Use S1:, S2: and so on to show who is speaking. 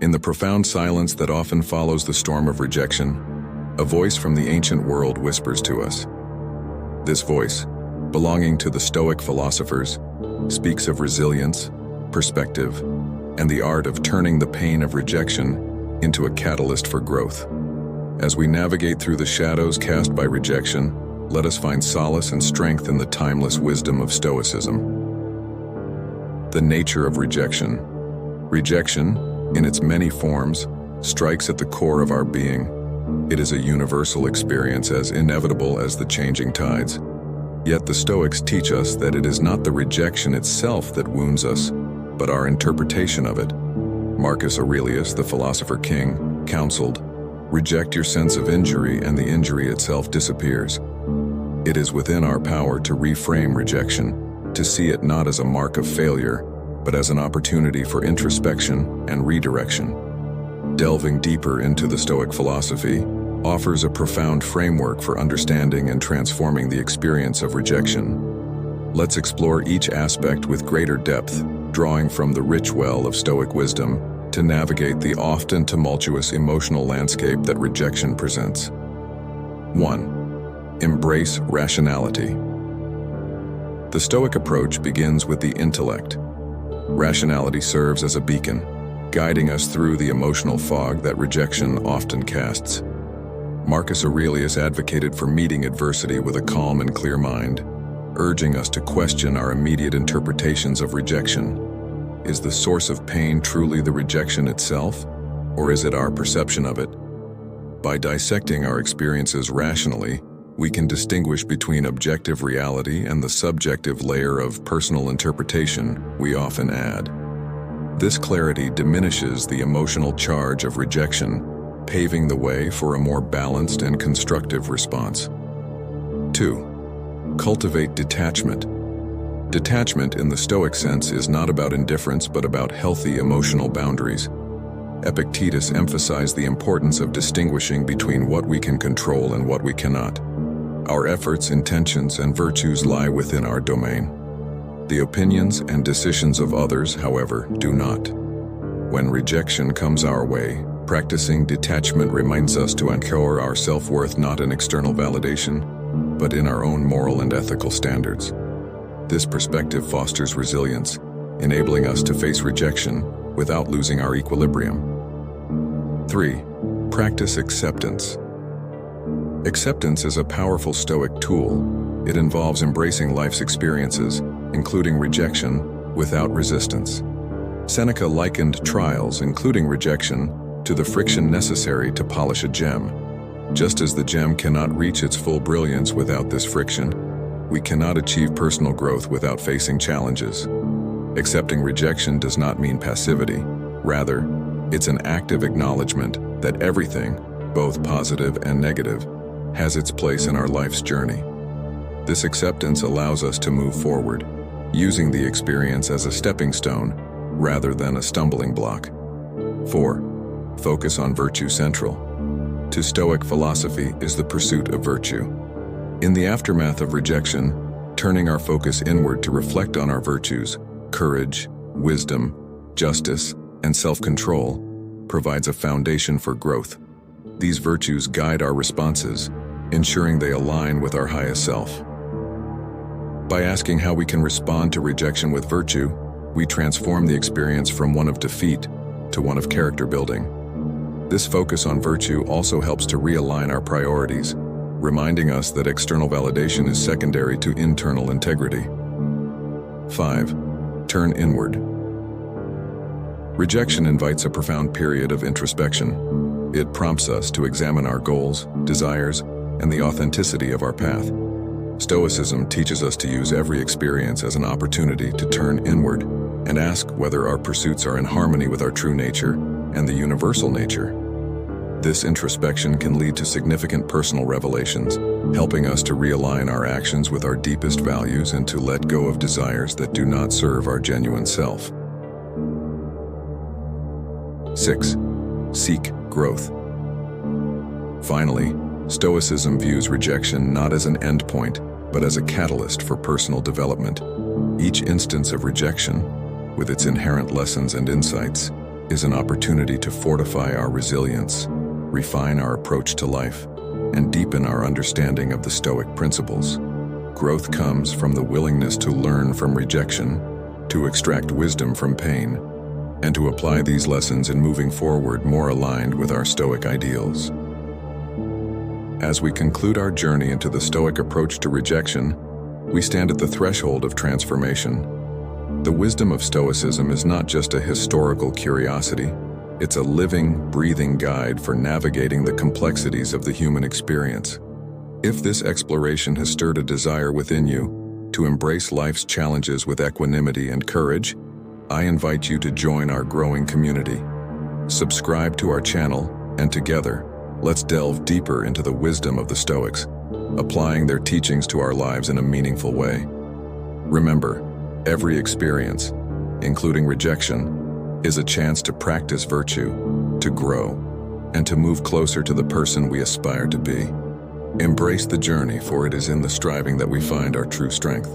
S1: In the profound silence that often follows the storm of rejection, a voice from the ancient world whispers to us. This voice, belonging to the Stoic philosophers, speaks of resilience, perspective, and the art of turning the pain of rejection into a catalyst for growth. As we navigate through the shadows cast by rejection, let us find solace and strength in the timeless wisdom of Stoicism. The nature of rejection. Rejection, in its many forms, strikes at the core of our being. It is a universal experience as inevitable as the changing tides. Yet the Stoics teach us that it is not the rejection itself that wounds us, but our interpretation of it. Marcus Aurelius, the philosopher king, counseled, "Reject your sense of injury and the injury itself disappears." It is within our power to reframe rejection, to see it not as a mark of failure, but as an opportunity for introspection and redirection. Delving deeper into the Stoic philosophy offers a profound framework for understanding and transforming the experience of rejection. Let's explore each aspect with greater depth, drawing from the rich well of Stoic wisdom to navigate the often tumultuous emotional landscape that rejection presents. 1. Embrace rationality. The Stoic approach begins with the intellect. Rationality serves as a beacon, guiding us through the emotional fog that rejection often casts. Marcus Aurelius advocated for meeting adversity with a calm and clear mind, urging us to question our immediate interpretations of rejection. Is the source of pain truly the rejection itself, or is it our perception of it? By dissecting our experiences rationally, we can distinguish between objective reality and the subjective layer of personal interpretation we often add. This clarity diminishes the emotional charge of rejection, paving the way for a more balanced and constructive response. 2. Cultivate detachment. Detachment in the Stoic sense is not about indifference but about healthy emotional boundaries. Epictetus emphasized the importance of distinguishing between what we can control and what we cannot. Our efforts, intentions, and virtues lie within our domain. The opinions and decisions of others, however, do not. When rejection comes our way, practicing detachment reminds us to anchor our self-worth not in external validation, but in our own moral and ethical standards. This perspective fosters resilience, enabling us to face rejection without losing our equilibrium. 3. Practice acceptance. Acceptance is a powerful Stoic tool. It involves embracing life's experiences, including rejection, without resistance. Seneca likened trials, including rejection, to the friction necessary to polish a gem. Just as the gem cannot reach its full brilliance without this friction, we cannot achieve personal growth without facing challenges. Accepting rejection does not mean passivity. Rather, it's an active acknowledgement that everything, both positive and negative, has its place in our life's journey. This acceptance allows us to move forward, using the experience as a stepping stone rather than a stumbling block. 4. Focus on virtue central. To Stoic philosophy is the pursuit of virtue. In the aftermath of rejection, turning our focus inward to reflect on our virtues, courage, wisdom, justice, and self-control, provides a foundation for growth. These virtues guide our responses, ensuring they align with our highest self. By asking how we can respond to rejection with virtue, we transform the experience from one of defeat to one of character building. This focus on virtue also helps to realign our priorities, reminding us that external validation is secondary to internal integrity. 5. Turn inward. Rejection invites a profound period of introspection. It prompts us to examine our goals, desires, and the authenticity of our path. Stoicism teaches us to use every experience as an opportunity to turn inward and ask whether our pursuits are in harmony with our true nature and the universal nature. This introspection can lead to significant personal revelations, helping us to realign our actions with our deepest values and to let go of desires that do not serve our genuine self. 6. Seek growth. Finally, Stoicism views rejection not as an endpoint, but as a catalyst for personal development. Each instance of rejection, with its inherent lessons and insights, is an opportunity to fortify our resilience, refine our approach to life, and deepen our understanding of the Stoic principles. Growth comes from the willingness to learn from rejection, to extract wisdom from pain, and to apply these lessons in moving forward more aligned with our Stoic ideals. As we conclude our journey into the Stoic approach to rejection, we stand at the threshold of transformation. The wisdom of Stoicism is not just a historical curiosity, it's a living, breathing guide for navigating the complexities of the human experience. If this exploration has stirred a desire within you to embrace life's challenges with equanimity and courage, I invite you to join our growing community. Subscribe to our channel, and together, let's delve deeper into the wisdom of the Stoics, applying their teachings to our lives in a meaningful way. Remember, every experience, including rejection, is a chance to practice virtue, to grow, and to move closer to the person we aspire to be. Embrace the journey, for it is in the striving that we find our true strength.